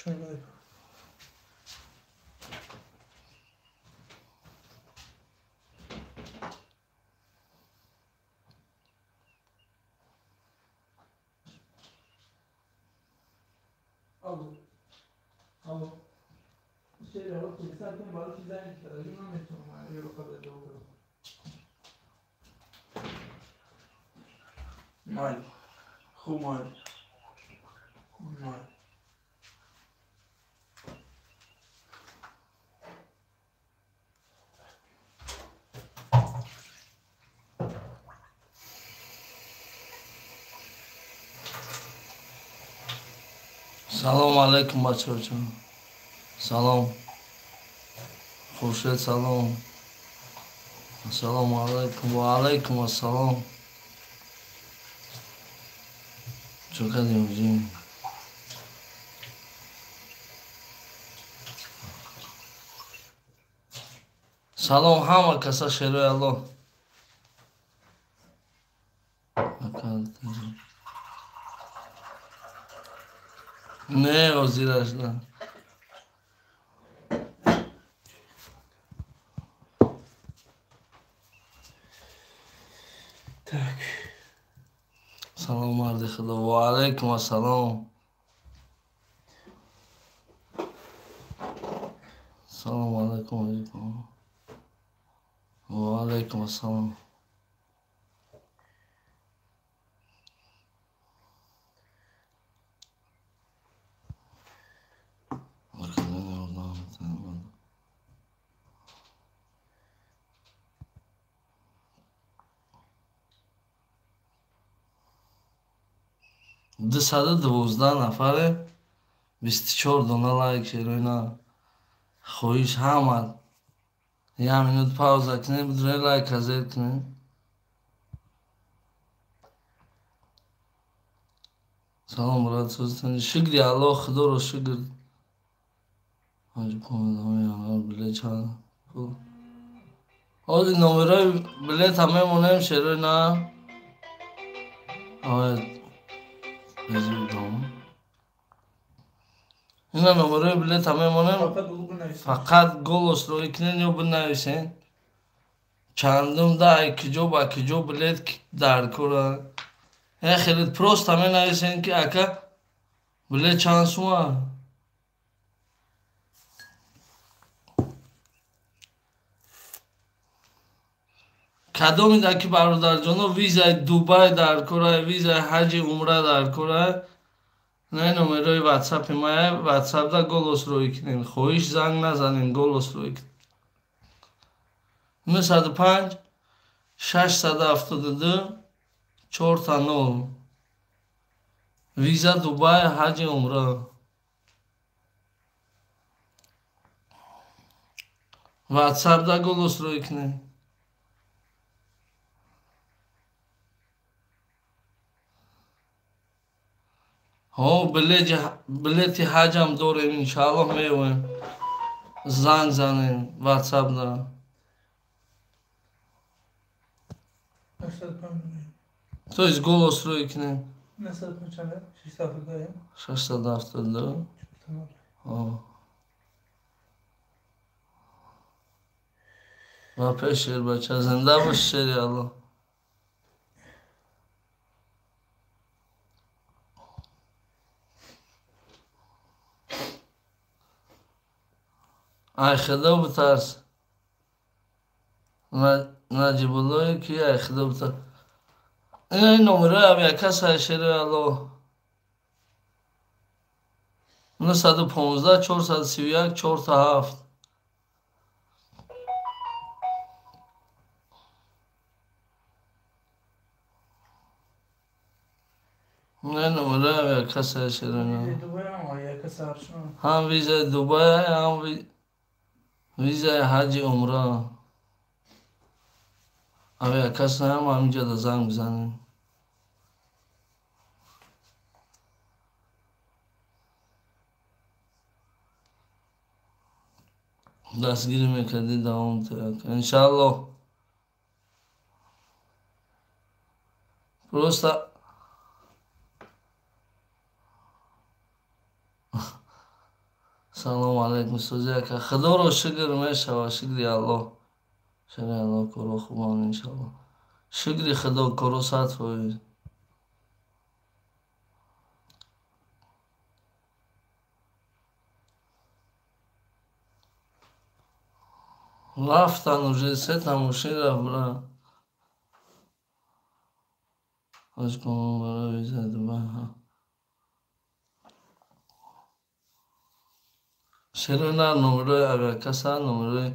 شنو الو الو şey de var konuşarken bazı şeyler yine metronom yani yok kadar da olur. Mal. Humal. Mal. سلام علیکم بچه ها جان. سلام خورشید سلام. السلام علیکم و علیکم السلام. چقدر جیم. سلام همه کسا شیروی الله. نه وزیرش نه. Tak. سلام مرد خدا و علیکم السلام. سلام علیکم و علیکم السلام. دو 12 نفره 24 دونه لایک شیروینا خویش همه یه مینوت پاوزا کنیم بدونه لایک حضر کنیم. سلام برات سوزتنی شکری الله خدا رو شکر. حاجی پامیدامه یا بله چند آقای نومرای بلیت همه مونیم شیروی نه آقای بزرگ دامه اینا نومرای بلیت همه مونیم فقط گل اسلوی کنین یا بنویسین چندم ده اکی جو بلیت در کرن خیلی پروست همه نویسین که اکا بلیت چند سوما کدو میده که برادر جانو ویزای دوبای در کرای ویزای حج عمره در کرای نه نومرای واتساپ مایه واتساپ دا گل روی کنین خویش زنگ نزنین گل روی کنین 905 672 4 ویزا دوبای حج عمره واتساپ دا گل روی کنین ها بلیت حج هم داریم انشاءالله میویم زنگ زنیم واتساپ دا تو از گل روی کنین 672 و پیشیر بچه زنده باش شیری الله. ای خدا بترس نجیب اللهی که ای خدا بترس این نمره هم یک کس های شیری الله 915 431 4 نه نمره هم یک کس های شیری هم ویزای دوبای هم ویزای حج عمره هم یک کس هم همینجا دا زنگ بزنیم دستگیری میکردی دوام ترک انشاءالله салом алейкум сӯзяка худоро шукр мешава шукри аллоҳ шукри аллоҳ коро хубам иншаллоҳ шукри худо коро 100%. рафтан уже се тамошин рафтра ашкомон барои виза Дубай шерона номерои авиакаса номерои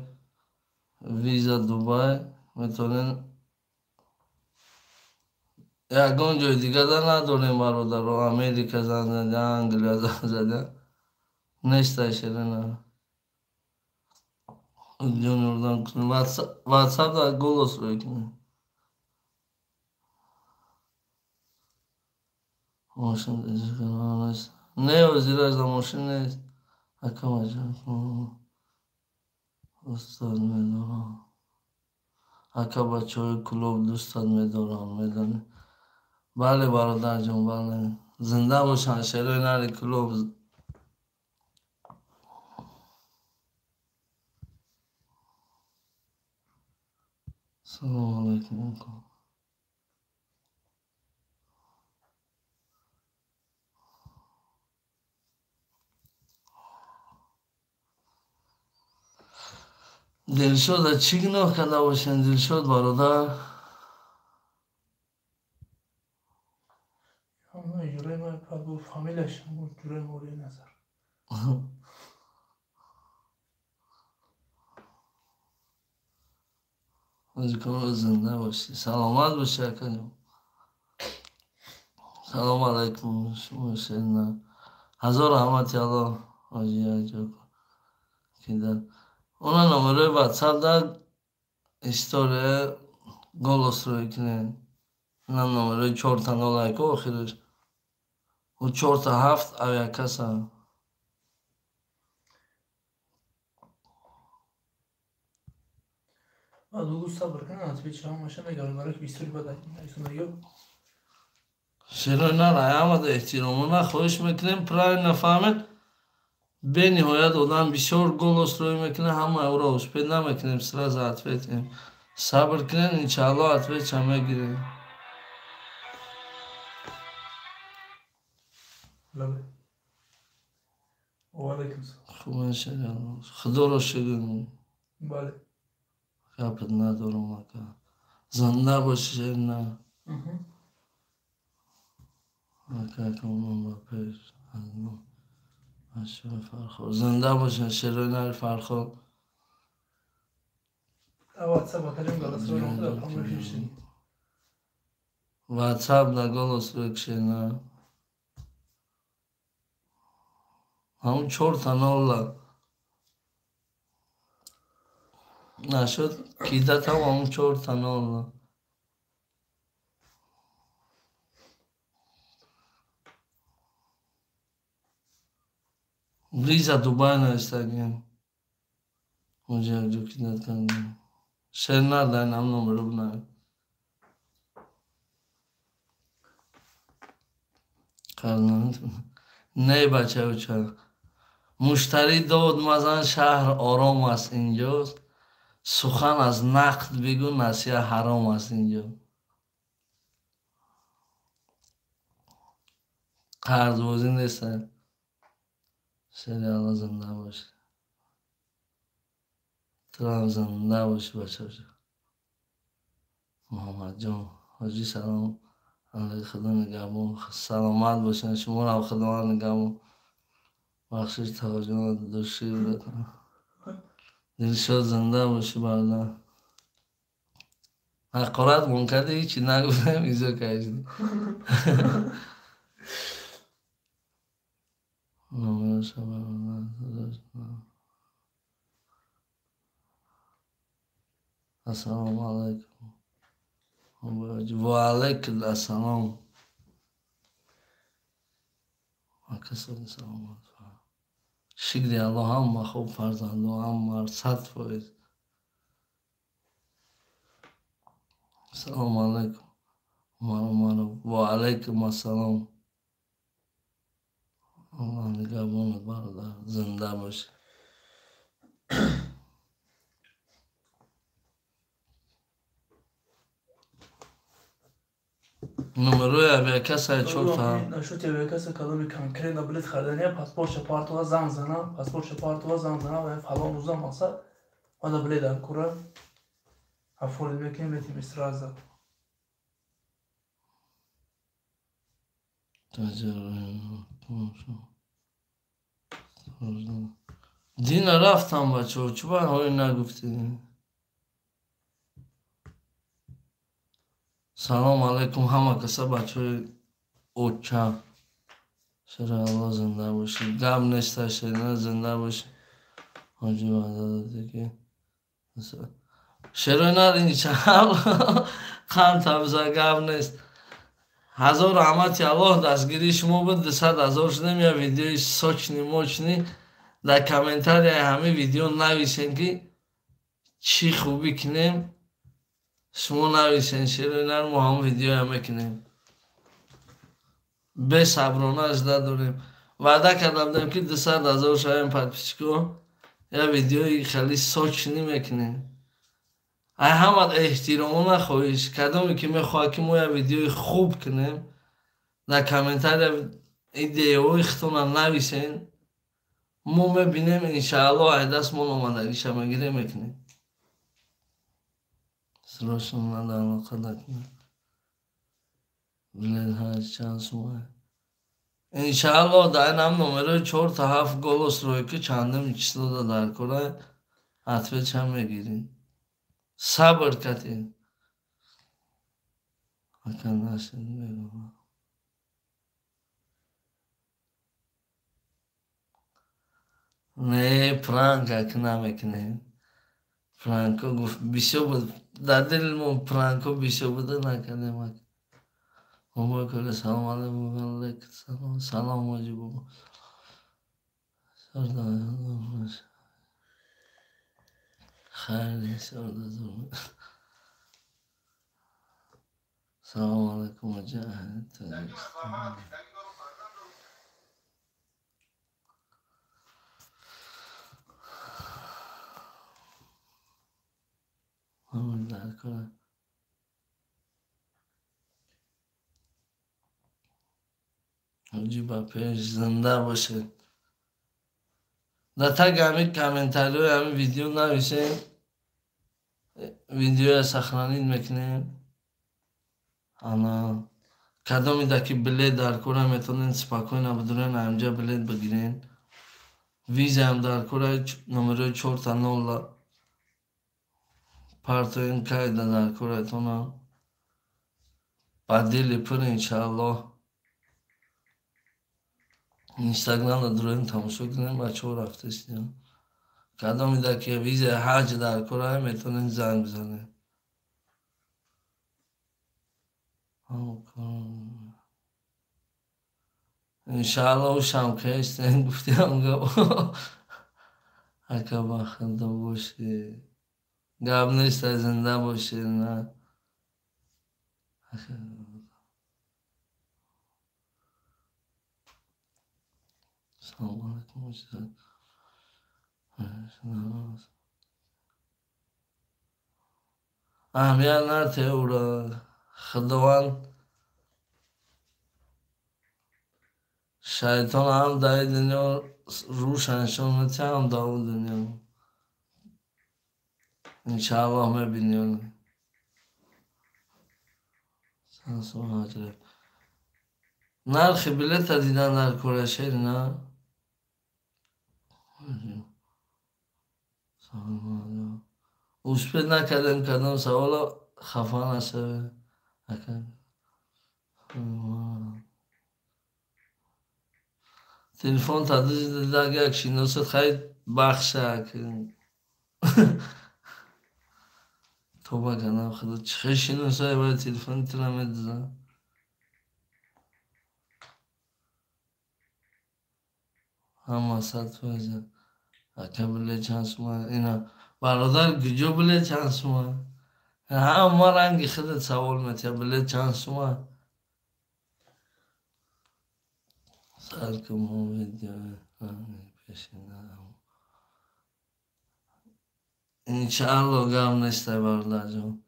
виза Дубай метавонен ягон ҷои дигада надорем бародаро Америка зан зада Англия зан зада нестай шерона ҷон ёрдам кунем ватсап дар голос рӯй кунем мошин не ҳозираш дар мошин нест акамаҷон устод медорам ака бачаҳои клуб дӯстат медорам медонӣ бале бародарҷон бале зинда бошанд шерои нари клуб салом алейкум дилшода чӣ гуноҳ карда бошем дилшод бародар зинда бошӣ саломат бошӣ акаҷон салом алейкум шумо шерна ҳазор раҳмати аллоҳ ҳоҷи аҷоко кида она номерои ватсап дар история голос рӯй кунем на номерои 401 охираш у 47 авиакаса шерои нар аямада эҳтиромона хоҳиш мекунем правильно нафаҳмед бениҳоят одам бисёр голос рӯй мекунад ҳамаи ӯро успед намекунем сразу ответим сабр кунем иншааллоҳ ответша мегирем худоро шукр гапат надорам ака зинда бошӣ шерна зинда бошен шерои нари фарход ватсап дар голос рӯй кушена ҳамун 4 нашуд кидатам ҳамун 4 виза Дубай навистагем оҷа якҷо кидат кардем шер надай нам номеро бинавӣ не бачауча муштарӣ дод мазан шаҳр ором аст инҷост сухан аз нақд бигӯ насиҳа ҳаром аст инҷо қарзбозӣ нестад шери алла зинда бошӣ тӯам зинда бошӣ бачаҷон муҳаммадҷон ҳоҷӣ салом алайк худо нигаҳбон саломат бошен шумоram худованд нигаҳбон бахшиш таваҷҷӯҳат дӯшӣ дилшод зинда бошӣ бародар ҳақорат монкарди ҳичи нагуфтам изо кашидӣ ассалому алайкум ва алайкум ассалом шукри аллоҳ ҳама хуб фарзандо ҳама 100%. Assalomu alaykum. Wa alaykum assalom. گمونت برادر زنده باشی. نمروی ابیکه سای چورت هم نشوت ابیکه سای کدامی کنکرین دا بلیت خردنیه پاسپورت پارتوها زنگ زنم و فلان روزا مقصد و دا بلیت در کوره افولی بکنیم بیتیم استراحت زد دین رفتم بچه چه باید هایی نگفتی؟ سلام علیکم همه کسا بچه های اوچه شرع الله زنده باشی گم نشته شده زنده باشی حاجی وعده داده که شروع نرینی چه خم تبزه گم نیست 1000 رحمتی الله دستگیری شما بود 200,000 شدیم یا ویدیوی ساچنی موچنی در کامنتاری همه ویدیو نویسین که چی خوبی کنیم شما نویسین شروع نر ما هم ویدیو همه کنیم به صبرانه اجده داریم وعده کردم که 200,000 شایم پرپیچکو یا ویدیوی خیلی ساچنی میکنیم ای همه احترامو نخواهیش کدامی که میخواه که ما یه ویدیوی خوب کنیم در کامنتر ایدئوی اختونم نویسین ما میبینیم انشاءالله ای دست ما نماندگیش هم گیره میکنیم سراشون نده علاقه دکنیم بلید های چانس ماه انشاءالله در این هم نمره 4 تا 7 گل است روی که چندم چیزا در کنه حتفه چند میگیریم صبر کتین اکن نشد بگم نه پرانک اکن نمیکنه پرانکو گفت بیشو بود در دلمون پرانکو بیشو بوده نکنه مک بابا کلی سلام علیکم سلام ماجی بابا سردار خیلی سردار سلام علیکم مجاهد همون در کنه حاجی با پیش زنده باشه در تک همین کامنتاری و همین ویدیو نویسین ویدیو سخنانید میکنیم انا کدامی دا که بلید در کوره میتونین سپاکوین بدونین همجا بلید بگیرین ویزا هم در کوره نمره 4 تا 0 پارتوین کایده در کوره تونه بدیلی پر انشاءالله اینستاگرام دا دروین تماشا کنیم بچه ها رفته شدیم کدامی دا که ویزا حج در کوره میتونین زنگ بزنین انشاءالله او شام که استین گفتی همگا اکا بخنده باشی گب نیست زنده باشی نه سلام علیکم اهمیت نرته او را خداوند شیطان هم در دنیا روشنشان نتی هم در اون دنیا انشاءالله میبینیم سنسو حاجره نرخی بلیت دیدن در کره شهر نه اوسپید نکردیم کدام سوالا خفا نشده تلفن تدریج دیگه اکشی نوست خیلی بخشه توبه کنم خدا چه شنوسه های باید تلفن تلمه دیدن همه ست ویزه اکه بله چانس ما اینا برادر گجو بله چانس ما همه رنگی خودت سوال میتیا بله چانس ما سرکم ویدیو پیشینم این چه گم نیسته برده جان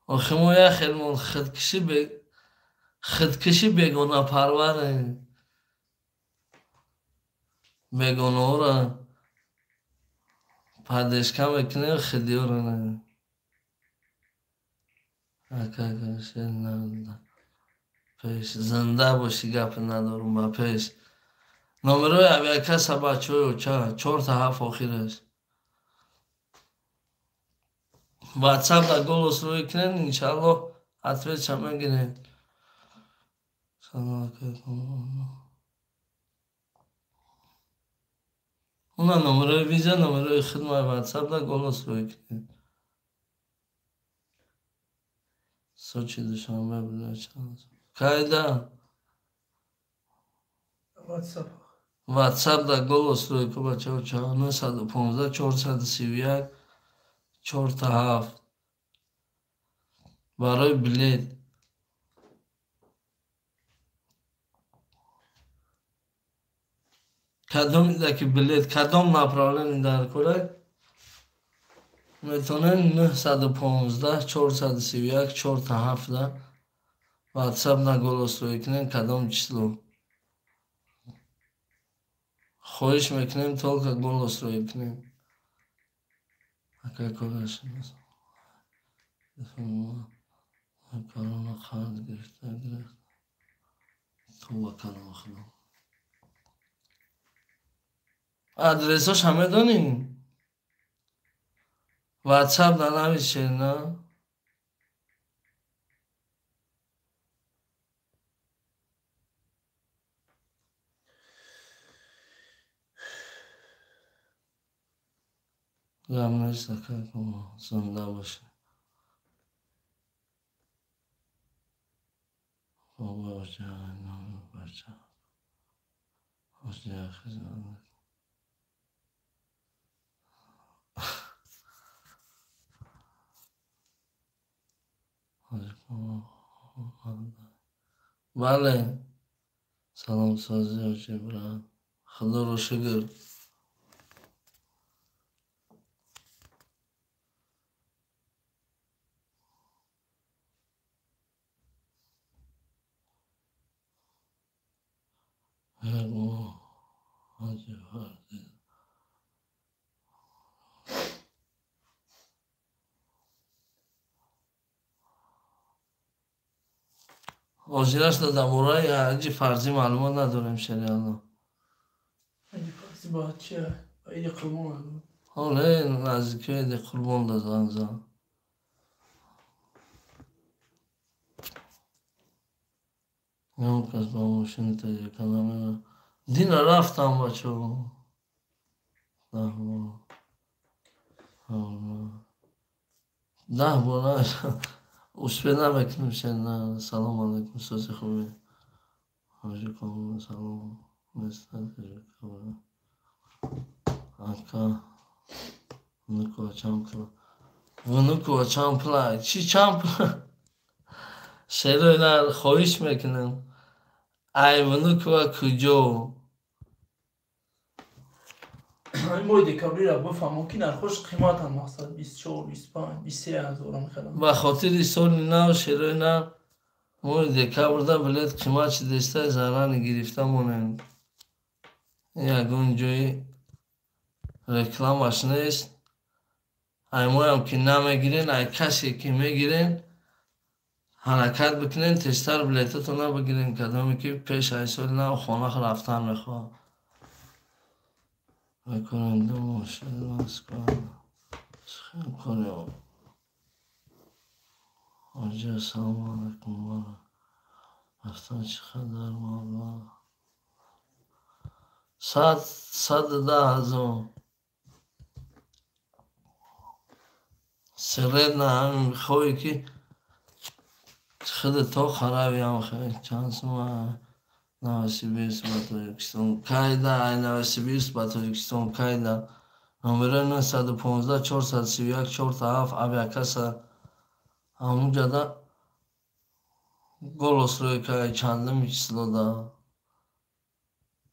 آخه ما یه خیلی خودکشی بگونه پروره بگونه ها را پدشکم بکنه خیلی ها را نه اکا شیر نرده پیش زنده باشی گپ ندارم با پیش نمره اوی کس بچه های چه 4 تا 7 آخیرش واتساپ دا گلوس روی کنن انشالله حتما چمه گیرین سلام علیکم اونا نمره ویزا نمره خدمت واتساپ دا گلوس روی کنن سوچی دوشنبه بوده چند کایده واتساپ دا گلوس روی که بچه ها 915 431 4 تا 7 برای بلیت کدام میده که بلیت کدام نپرالن در کره میتونن 915 431 4 تا 7 واتساپ نگولوس روی کنین کدام چیزلو خواهش میکنیم تا که گولوس روی کنیم اکا کارش نیست کارونا خواهد گرفته تو با کارو خودم ادرساش همه دانیم واتساپ ننویشه نه غم نیست که زنده باشه بابا بچه نام بچه بچه خیزانه بله سلام سازی و جبران خدا رو شکر آجیرش دادم برای هرچی فرضی معلومات نداریم شریعنا هرچی فرضی باید چیه؟ باید قربان حالا نزدیکی ایده قربان دادن زن اون کس با ماشین تجیه کنم دین رفتم بچه ده بار اوشپه نمکنیم شنه سلام علیکم سوزی خوبی حاجی کنم سلام نستن تجیه کنم اکا ونکو چمپلای چی چمپلای شیروی نر خواهش میکنم ای ونکو کجا این ماه دکابری را بفهمم که نرخوش قیمت هم مقصد 24 25 23 هزار میخوادم با خاطر سال نو شیروی نر ماه دکابر دا بلیت قیمت چی دسته زرانی گرفته مونن یکون جوی رکلامش نیست ای ماه هم که نمیگیرین ای کسی که میگیرین حرکت بکنین تشتر بلیتتون نبگیرین کدامی که پیش ای سال نو خانه رفتن میخواه بکنن دو ماشین بس کنن خیلی کنیم آجا سلام علیکم بارا رفتن چقدر مالا 110,000 سرد نه همین میخوایی که خود تا خرابی هم خیلی چند سومه 920 با تاجیکستان کایده ای 920 با تاجیکستان کایده نمبره 915 431 4 تا 7 ابی کسا همون جدا Голос-стройка чандами число да.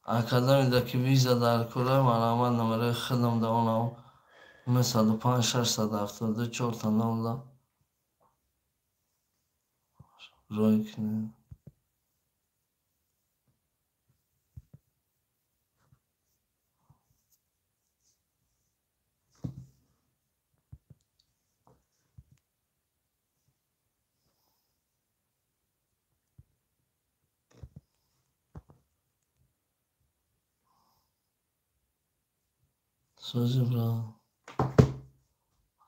Академиядаки виза дар кора марҳамат номераи худам да онам 905 674 та 0 да рой кинем. سوزی برا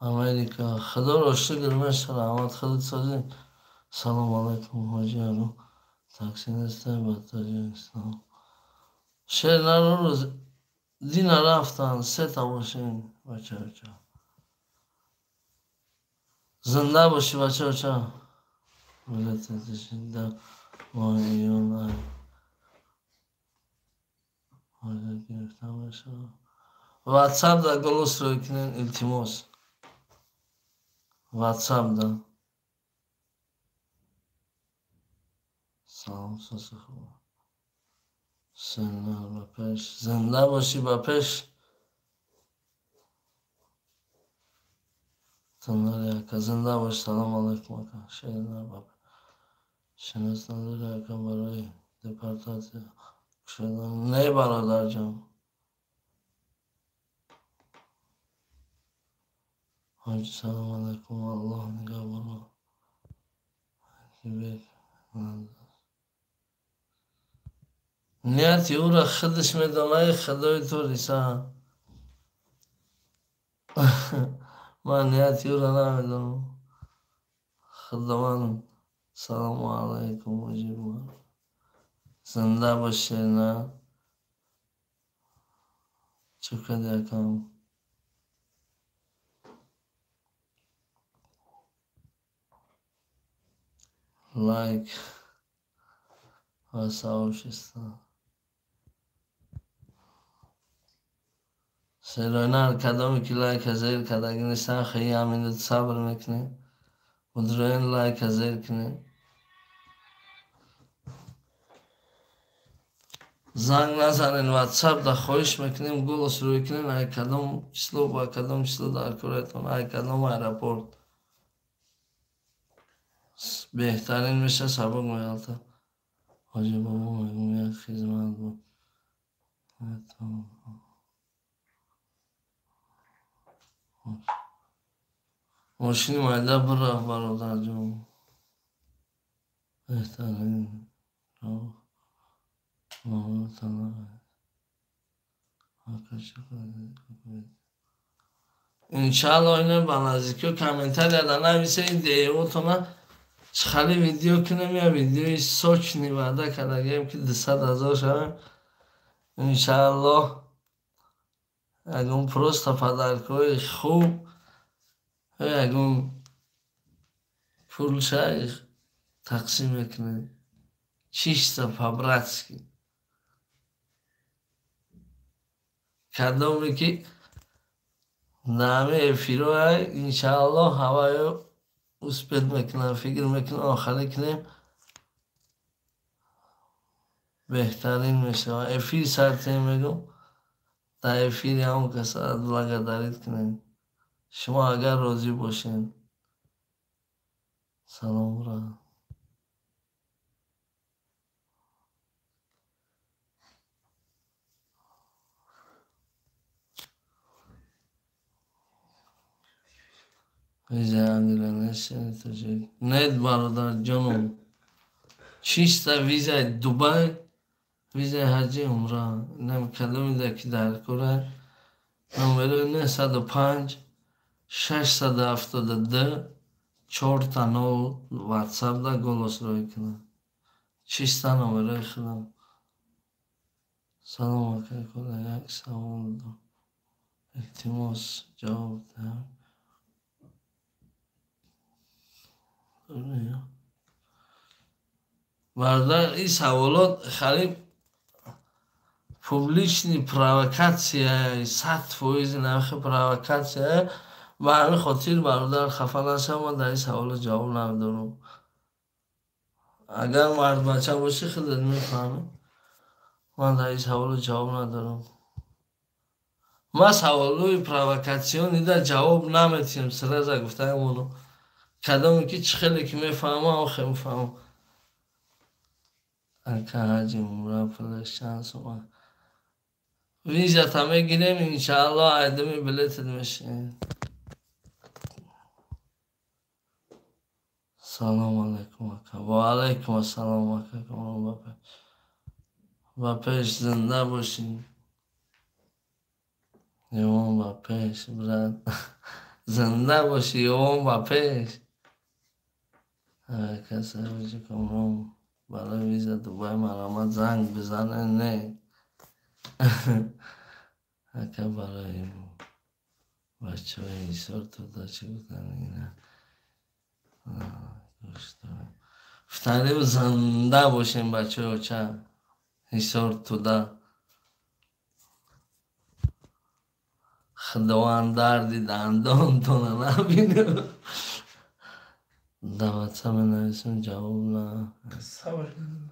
امریکا خدا رو شکر مشتر احمد خودت سازی. سلام علیکم حاجی رو تاکسی نسته بطاری اسلام شهر رو دین رفتن 3 تا باشین بچه زنده باشی بچه ولت زنده ماهیون حاجی گرفتم بشه واتساپ دا گلوس رو کنین التماس واتساپ دا سلام سوسی خوب سنه با پیش زنده باشی با پیش تنهایی اکا زنده باش سلام علیکم اکا شیرنه با پیش شنست نداری اکا برای دپارتاتی کشیدن نه برادر جان حاجی سلام علیکم الله نگاه برو نیتی او را خودش میدانه خدای تو ریسا من نیتی او را نمیدانم خدا من سلام علیکم حاجی من زنده باشه نه چکر یکم لایک و ساوشستا سرانه کدامی که لایک ازیر کداگی نیستن خیلی همین صبر میکنه و درین لایک ازیر کنه زنگ نزنین واتساپ دا خواهش میکنیم گلوس روی کنین ای کدام چسلو با کدام چسلو در کورتون ای کدام ایرپورت بهترین میشه سبک میالتا حاجی بابا میگم یک خیزمت بود ماشینی مایده برا برادر جون بهترین راه انشالله اینه با نزدیکی و کامنتر یادن نویسه این دیو تو من خالی ویدیو کنم یا ویدیوی سوچ نیواده کردگیم که 200,000 شویم انشالله اگه پروست پدرکوی خوب اگه پول شای تقسیم میکنه 600 پابراتسکی کدومی که نامه فیرو های انشاءالله هوای اسپید میکنم فکر میکنم آخری کنیم بهترین میشه افیر سرطه میگم تا افیری همون کسا لگه دارید کنیم شما اگر راضی باشین سلام را ویزه انگیره نشینی تو جایی نید برادر جانم 6 تا ویزه دوبای ویزه حجی عمره نمی کدومی ده که در کوره نمبر 905 672 4 تا 9 واتساپ ده گلوس روی کنه 6 تا نمبر خودم سلام اکر کنه یک سوال دو التماس جواب ده برادر این سوالات خیلی پوبلیچنی پروکاتسیه 100% نرخ پروکاتسیه و همین خاطر برادر خفه نشم و در این سوال جواب نمیدونم اگر مرد بچه باشه خودت میفهمی. من در این سوال جواب ندارم. ما سوالوی پروکاسیونی در جواب نمیتیم سرازا گفتم اونو کدامی که چه خیلی که میفهمم آخه میفهمم. اکا حاجی عمره پلش شانس اومد. ویزا تا میگیریم انشاءالله آدمی بلیتت میشه. سلام علیکم اکا. و علیکم السلام اکا. با پیش زنده باشین. یوان با پیش برد. زنده باشی یوان با پیش. اکا سرجی کمرم برای ویزا دوبای مرامت زنگ بزنه نه. اکا برای بچه های ایسار تو دا چی بودن اینه. افتریم زنده باشیم بچه ها چه ایسار تو دا. خداوند دردی دندان تو نبینه. دعوت می نویسیم جواب نه.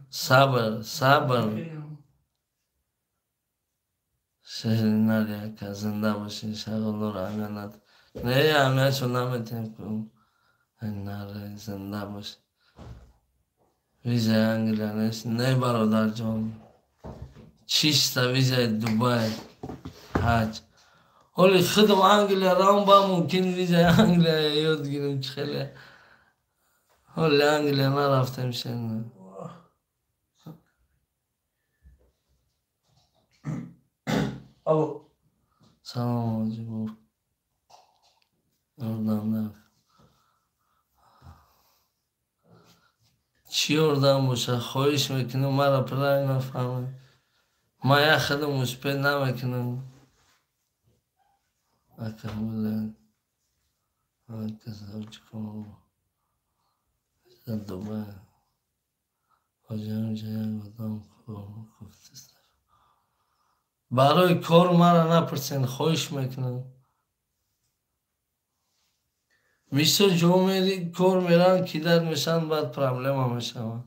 صبر شهری نریه که زنده باشین شغل رو امانت نه امانت شو نمیتیم کنم این نره زنده باشین ویزای انگلیا نیست نه برادر جان چیستا ویزای دوبای حج ولی خودم انگلیا رام با ممکن ویزای انگلیا یاد گیرم چه خیلی ولی انگلیا نرفتم شنه الو سلام آجی بود اردم نه چی اردم باشه خواهش میکنم مرا پرای نفهمه ما یک خودم مشپه نمیکنم اکا بله اکا زوج کنم دوباره آجام جایی بودم گفت برای کار مرا نپرسین خواهش میکنم بیشتر جو میری کار میرن کدر میشن بعد پرابلم هم میشن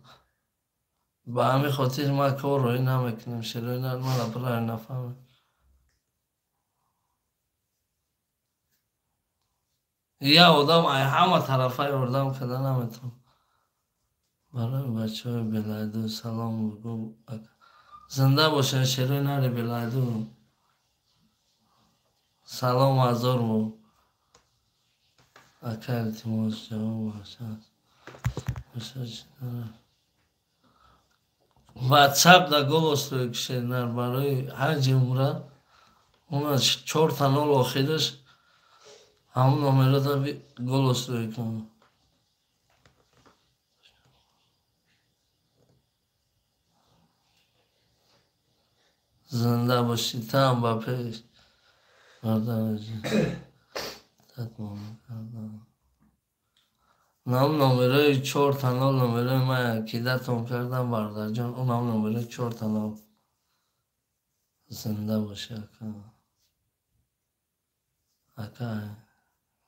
با همین خاطر ما کار روی نمیکنم شروع مرا برای نفهمه یا آدم ای همه طرفای اردم کده نمیتونم برای بچه های بلایدو سلام بگو زنده باشن شروع نری بلایدو سلام ازار بو اکا التماس جواب باشد واتساپ دا گلوس روی کشه نر برای حج عمره اون 4 تا 0 آخرش همون نمره دا گلوس روی کنم زنده باشی تا هم با پیش مردم جی تطمیم کردم نام نمره 4 تا 0 نمره ما یکیدتون کردم برادر جان اون هم نمره 4 تا 0 زنده باشه اکا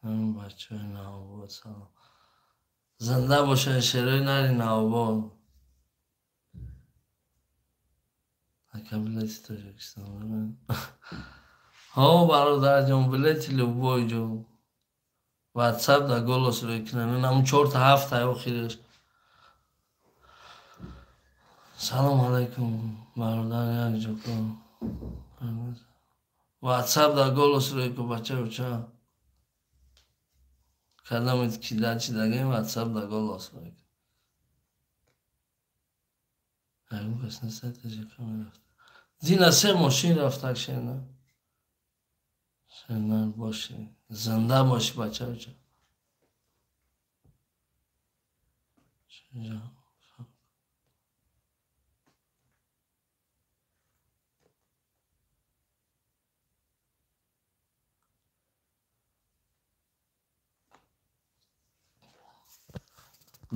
این بچه های نواباد سلام زنده باشه شروع نری نواباد اکا بلیتی تاجیکستان ها برادر جان بلیتی لبوی جو واتساپ دا گلوس روی کنن همون 4 تا 7 تا آخرش سلام علیکم برادر یک جو کن واتساپ دا گلوس روی که بچه بچه کدامت کی دا چی دگه واتساپ دا گلوس روی که ایو کس نسته تجه کمی رفت دینا 3 ماشین رفت شنه شنه باشه زنده باشی بچه بچه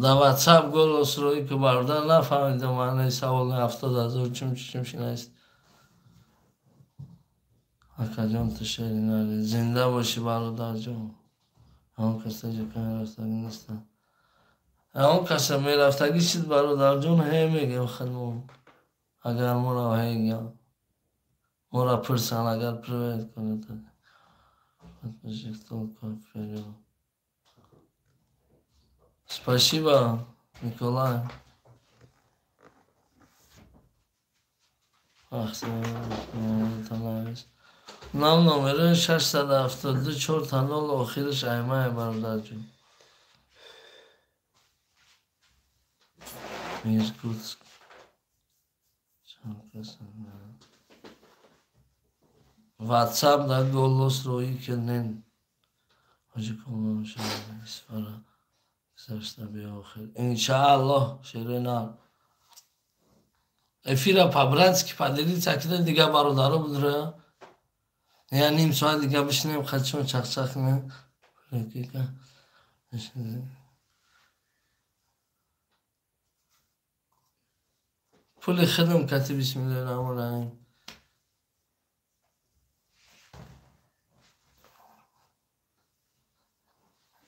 در واتساپ گلوس روی که برادر نفهمیدم معنی سوال 70,000 چی نیست اکا جان تو شیری نری زنده باشی برادر جان همون کسی جا کنی رفتگی نیستن اون کسی میرفتگی چیز برادر جون هی میگیم خدمون اگر مرا هیگم مرا پرسن اگر پروید کنید Спасибо, Николай. نام نمره 672 4 آخرش ایمه برادر جون میرکوتسک واتساپ دا گولوس روی کنن حاجی کنم شده اسفاره گذاشته بیا آخر انشاءالله شیرینار افیرا پابرانسکی پادری چاکیده دیگه برادرها بودره یا نیم ساعت دیگه بشنیم خدشون چاق چاق نه پول خدم کتی بسم الله الرحمن الرحیم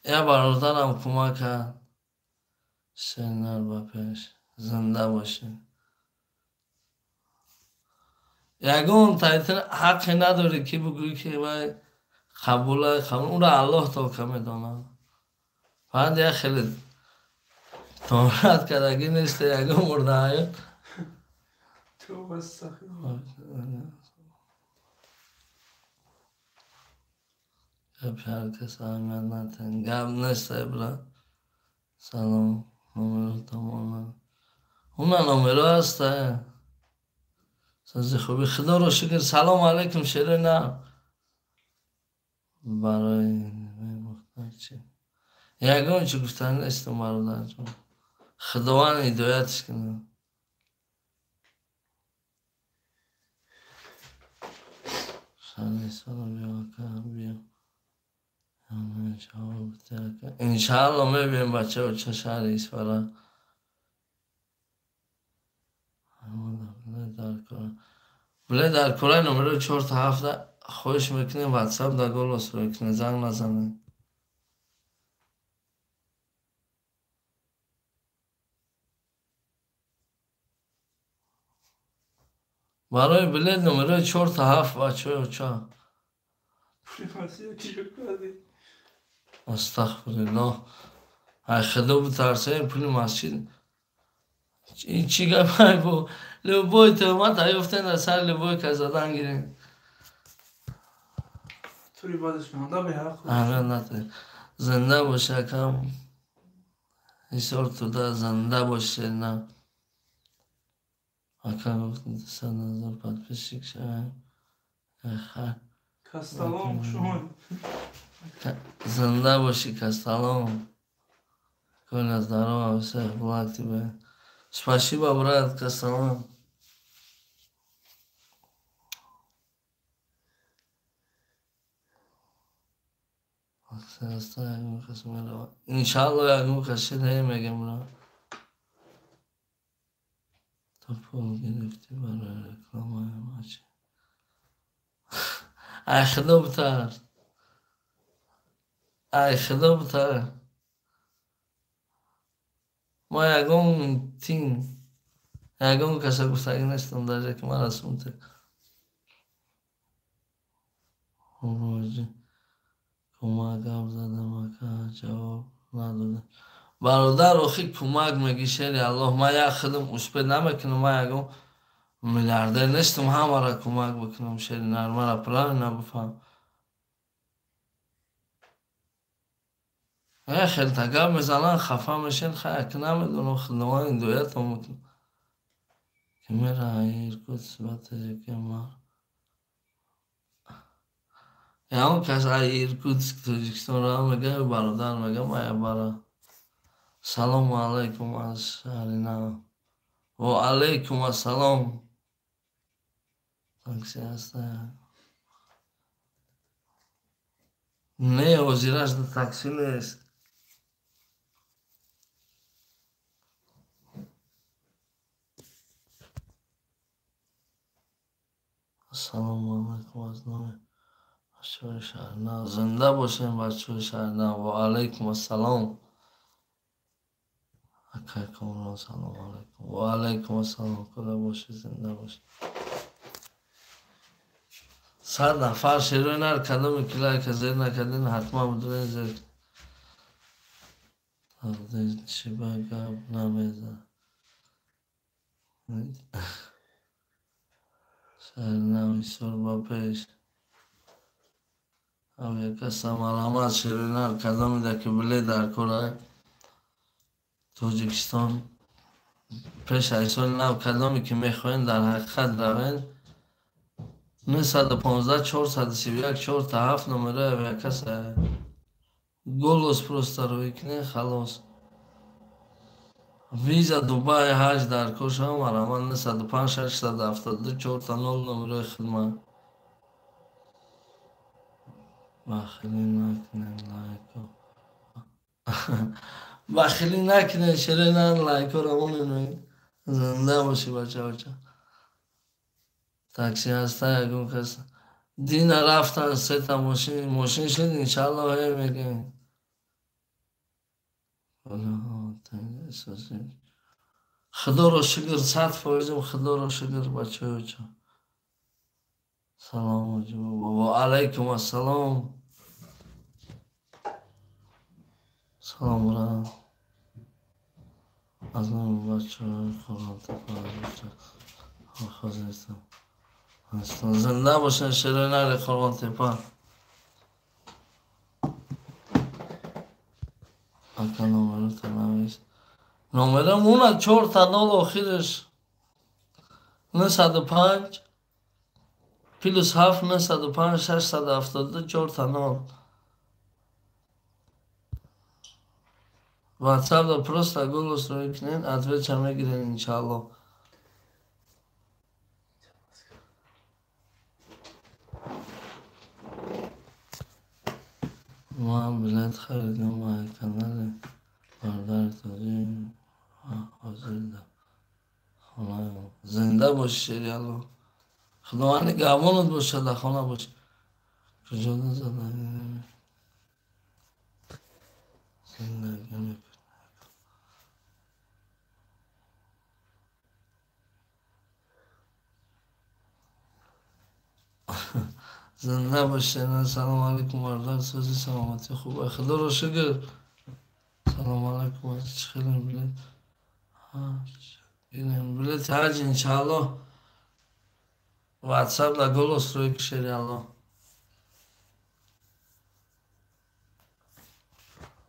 یا برادرم کمک کرد سینار با پیش زنده باشه یگون تایتن حقی نداری که بگویی که باید قبول اون را الله توکه میدانه بعد یا خیلی تورات کدگی نیست یگون مرده آید تو بس پیار کس آمد نتن گب نیست ابرا سلام نمرو تماما اونا نمرو هسته سازی خوبی خدا رو شکر سلام علیکم شیرینه برای مختار چی یگون چی گفتن نیستم برادر جون خداوند هدایتش کنه سلام بیا بیا انشاءالله میبینیم بچه و چه شهر ایسفره بله در کره نمره 4 تا 7 خوش میکنه واتساپ در گل وصل میکنه زنگ نزنه برای بله نمره 4 تا 7 بچه و چه استغفرالله ای خدا بترسه پول مسجد این چی گفت بو لبوی تهمت ایفتن در سر لبوی که زدن گیرین توری بازش مانده به حق نه زنده باشه کم ایسار تو ده زنده باشه نه اکا گفتن 100,000 پد پیشک شد خیر کستلام شما زنده باشی کستلام کن از درام اوسه بلکتی به Спасибо, брат, касталам. Иншалло ягон каши немегем ра. То пул гирифти барои рекламаи мачи. Ай худо бутар. Ай худо бутар. ما یگون تین یگون کسی گفتگی نیستم در جایی که من رسونده کمک هم زده مکه جواب نداده برادر آخی کمک میگی شیری الله ما یک خدم اشپه نمیکنم ما یگون میلیاردر نیستم همه را کمک بکنم شیری نرمه را پرای نبفهم خیلی تگه میزنن خفه میشین خیلی که نمیدونم خدوان این دویت هم میکنم که میره ایر کدس بطه که مار یا اون کس ایر کدس که توجیکستان را میگه برادر میگه ما یا برا سلام علیکم از شهرینا و علیکم السلام تاکسی هسته نه وزیرش در تاکسی نیست السلام علیکم از نام بچه شهرنا زنده باشیم بچه شهرنا و علیکم السلام حقیقا سلام علیکم و علیکم السلام. خدا باشی، زنده باشی. 100 نفر شیرین هر کدوم که لایک زیر نکردین حتما بدونین زیر تقدیر چی بگم نمیزه شهر نمی سر با پیش او یک قسم علامت شیرین هر کدومی ده که بلی در کره توجیکستان پیش ایسال نو کدومی که میخواین در حقیقت روین 915 431 4 نمره و یک کس گلوس پروستا روی کنه خلاص ویزا دوبای حج در کش هم علامت 905 672 4 نمره خدمت بخیلی نکنین لایکو بخیلی نکنین شیرینن لایکو رو مونین زنده باشی بچه تاکسی هسته یکون کس دین رفتن 3 تا ماشین شد انشالله های میگیم خدا رو شکر 100% خدا رو شکر بچه سلام و علیکم السلام. سلام را از من بچه قرآن تفاهم خوزیستم زنده باشن شیرین علی قرآن تپا اکا نمره تا نویست نمره مونه 4 تا 0 آخرش 905 پلوس 7 905 672 4 تا 0 واتساپ دا پروستا گلوس روی کنین ادویچ همه گیرین انشالله ما هم بلیت خریدیم ما کانال باردار تازی حاضر ده خانه زنده باش شیریالو خداوند نگهبانت باشه در خانه باش کجا نزده زندگی زنده باشه. سلام علیکم باردار سازی سلامتی خوبه خدا رو شکر. سلام علیکم چه خیلی بلیت این بلیت حج انشاءالله واتساپ دا گلوس روی کشیری الله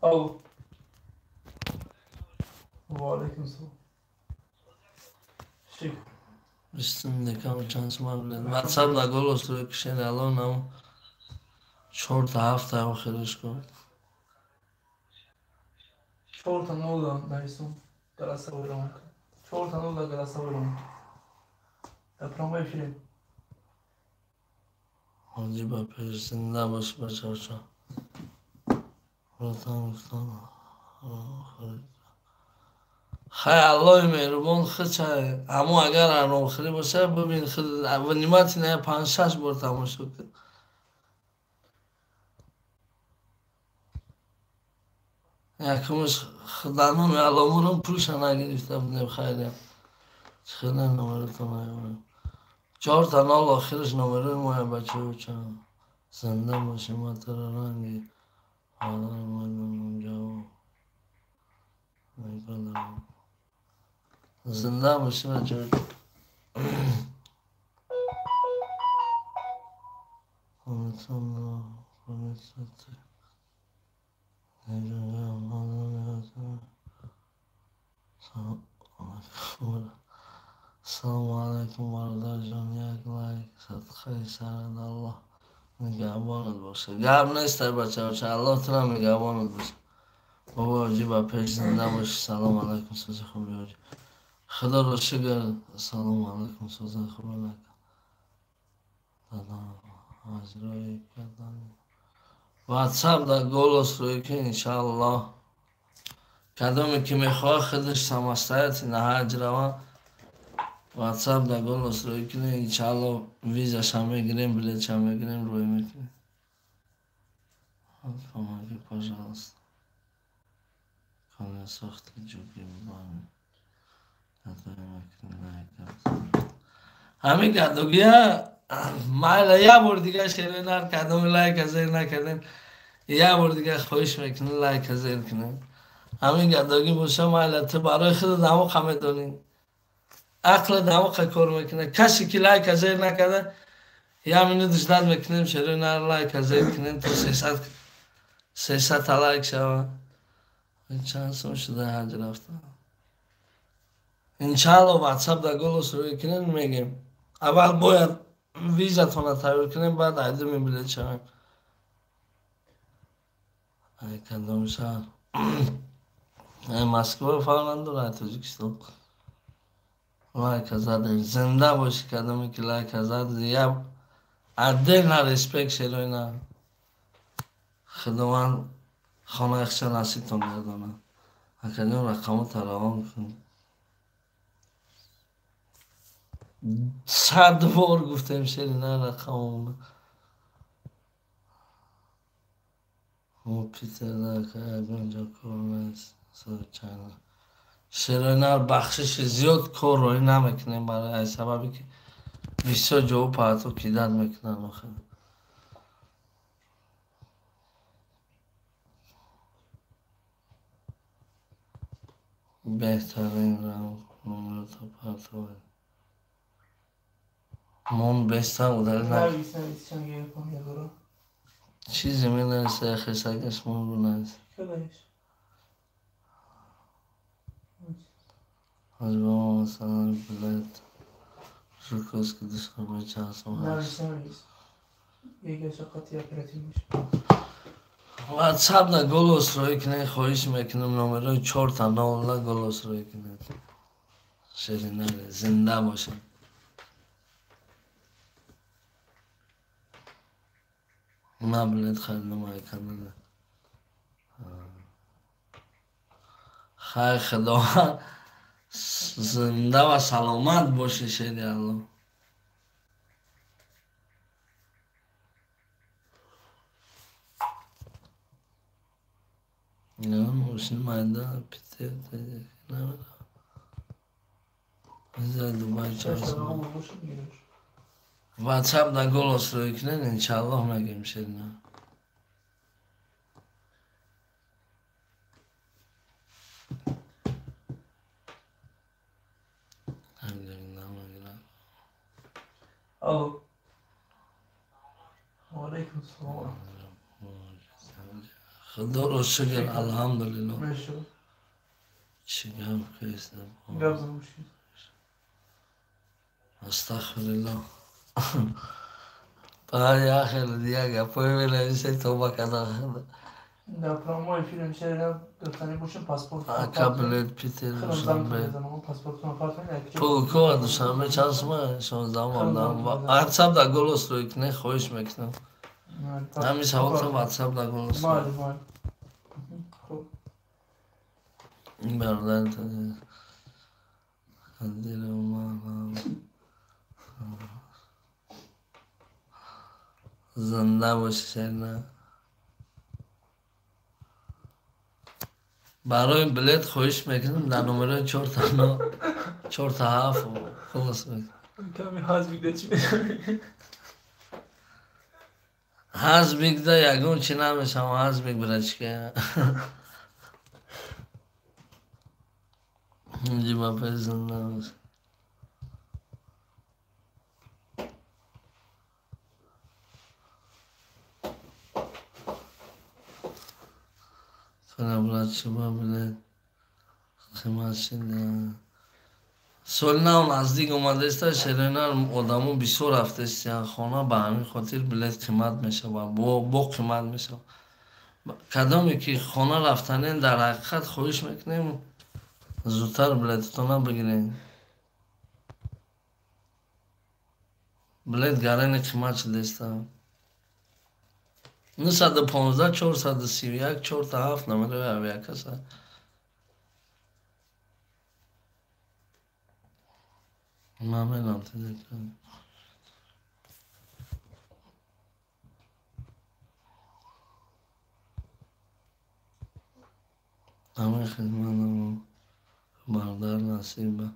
او و علیکم السلام شکر بستن دکم چانس ما بلیت واتساپ دا گلوس روی کشیری الله نمو 4 تا 7 آخرش کن 4 تا 0 نایستم گلاسه بایرم 4 تا 0 گلاسه بایرم اپرام بایفیریم حاجی با پیش زنده باش بچه بچه راتان افتان خیلی اللهی مهربان خیلی اما اگر ان آخری باشه ببین خیلی و نیمتی نه 5-6 بار تماشا کرد یکمش خدانم علامورم پولش نگرفته بودیم خیلی خیلی نمرتون نیارم 4 تا 0 آخرش نمره ما بچه بچه زنده باشیم ما تر رنگی آدم مردم اونجا زنده باشیم بچه بچه خونتون رو خونتون السلام علیکم برادر جان یک لایک صدقه سرد الله نگهبانت باشه گرم نیست بچه بچه الله ترم نگهبانت باشه بابا حاجی با پیش زنده باشه سلام علیکم سوزی خوبی حاجی خدا رو شکر سلام علیکم سوزی خوبی نکن دادم حضرای کردن واتساپ دا گولوس روی که انشاءالله کدومی که میخواه خودش سمستایت نهاج روان واتساپ دا گولوس روی کنه انشاءالله ویزاش هم میگیریم بلیتش هم میگیریم روی میکنیم کمکی پاجاست خانه ساخت جوگی بان همین گدوگی ها مایل یه بار دیگه شیرین هر کدوم لایک ازیر نکردین یه بار دیگه خواهش میکنین لایک ازیر کنین همین گدوگی باشه مایل تو برای خود دماغ همه دونین عقل دماغ کار میکنه کسی که لایک ازیر نکرده یا منو دشدار میکنیم شیرین هر لایک ازیر کنین تو 300 تا لایک شوه چند سال شده حج رفتم انشالله واتساپ در گلوس روی کنین میگیم اول باید ویزاتون رو تایید کنیم بعد ایدو میبلید شویم ای کدوم شهر ای مسکو فعلا داره تاجیکستان لایک ازاده زنده باشی کدومی که لایک ازاده یا عده نه ریسپیک شروع نه خداوند خانه اخشا نصیبتون گردانه اکدوم رقمو تراوان کنیم 100 بار گفتم شیرینه رقمو او پیتر داره که اونجا کار نیست چند شیرینه بخشش زیاد کار روی نمیکنیم برای سببی که بیشتر جو پاتو کیدن میکنن آخه بهترین رو نمره تا پاتو من بستم و داره نویس چند گیره کن یه برو چیزی می نرسه خیسکش من رو نرسه کدایش از با ما مثلا بلد شکست که دشتر بچه هستم هست نویس یکی شقاتی اپراتیو میشه واتساپ نه گلوس روی کنه خواهش میکنم نمره 4 تا 9 گلوس روی کنه شیرینه زنده باشه مبلت خریدم های کنده خیر خدا زنده و سلامت باشه شیری الله نه موشن مایده پیتر دیگه نمیده بزر دوبای چهارسان واتساپ در گلوس روی کنن انشالله نگیم شیرینه الو وعلیکم السلام خدا رو شکر الحمدلله ماشو چیکار کردم گابزن مشکل استغفرالله برای آخر دیگه پای بنویسه توبه کنه در پراموی فیلم شیرینه گفتنی باشیم پاسپورت قبلت پیتر خیلی دوشنبه زمان پاسپورت کنم تو که دوشنبه چند 16 واتساپ در گلوس روی کنه خواهش میکنم همیشه وقت واتساپ در گلوس مالی مالی خوب این برادر تده دیر اومد زنده باشی شیرینه برای بلیت خواهش میکنم در نمره 4 تا 7 خلاص میکنم کمی هاز بیده چی میکنی؟ هز بگده یکون چی نمیشم هز بگ برای چی که اینجی با پی زنده باشه کنه برای چی با بلیت خیمت شده سال نو نزدیک اومده است شیرینه آدمو بیشتر رفته است خانه به همین خاطر بلیت قیمت میشه و با قیمت میشه کدامی که خانه رفتنین در حقیقت خواهش میکنیم زودتر بلیتتون بگیرین بلیت گرین قیمت شده است 915 431 4 تا 7 نمره اویا کسا ممنونم تذکر همه خدمت مردار نصیب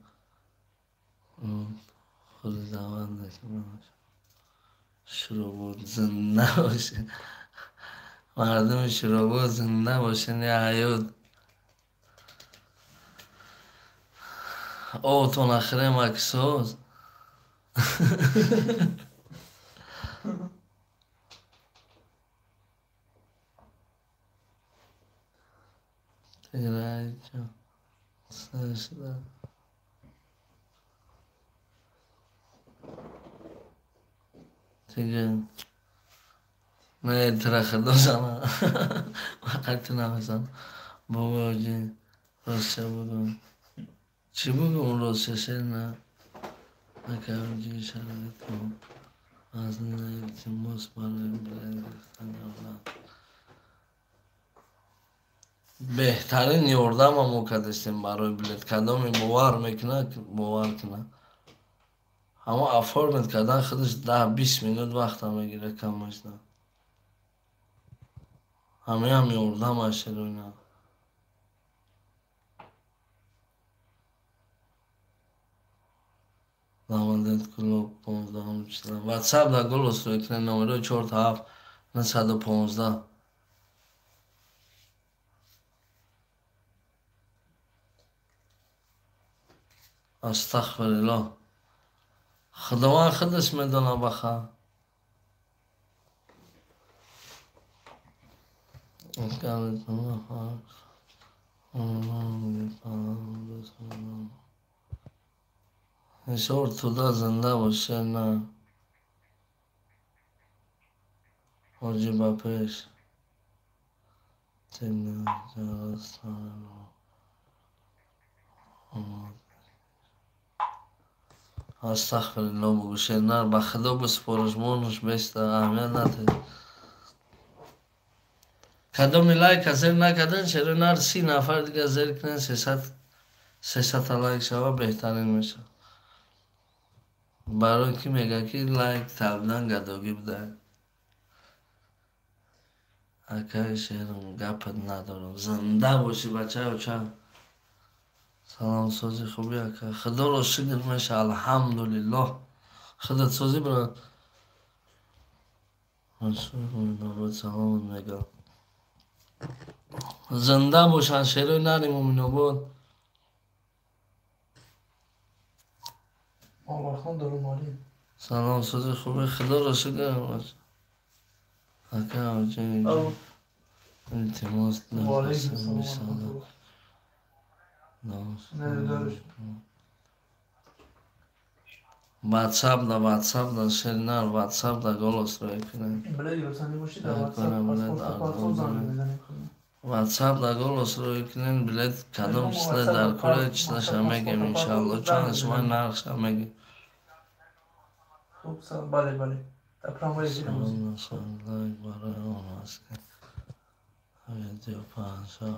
خود دونده که شروع زنده باشه مردم شروع زنده باشه یه حیات اوتون اخره مکسوز تیرای چو سشده دیگه نه ترخه دوزنه وقتی نمیزن بابا جی راستشه بگو چی بگو اون راستشه نه نکرم جی شرایطو از نیتی موس برای برای گرفتن اولاد بهترین یوردم هم مکدستیم برای بلیت کدامی باور میکنه باور کنه اما افورمت کردن خودش 10-20 minut وقت هم میگیره کمش نه همه هم یوردم اشتر و اینا دامندت کلوب 15 هم چیزم واتساپ دا گل است رو کنه نمره 4-7 نه 115 استغفر الله خداوند خودش میدونه بخیر شور تودا زنده باشه نه حاجی با پیش تینه جرستان استغفر الله بگو شنر به خدا بسپارش مونش بیسته اهمیت نده کدام لایک ازر نکردن چرا نر 30 نفر دیگه ازر کنن 300 لایک شوه بهترین میشه برای کی میگه که لایک تبدن گداگی بده اکای شهرم گپت ندارم زنده باشی بچه ها چه سلام سوزی خوبی اکا خدا رو شکر میشه الحمدلله خودت سوزی برا سلام میگم زنده باشن شیرای نریم امینو بود آورخان دارو مالی سلام سوزی خوبی خدا رو شکر باشه اکا آجی التماس وعلیکم نفسم السلام واتساپ دا شیرنر واتساپ دا گلوس رو کنه بله دیگه باشی در واتساپ پاسپورت زنگ میزنیم واتساپ دا گلوس رو کنین بلیت کدام چیزه در کره چیزش هم میگیم انشاءالله چند شما نرخش هم میگیم خوب سلام بله اپرام سلام لایک برای اون هست که ویدیو پانشا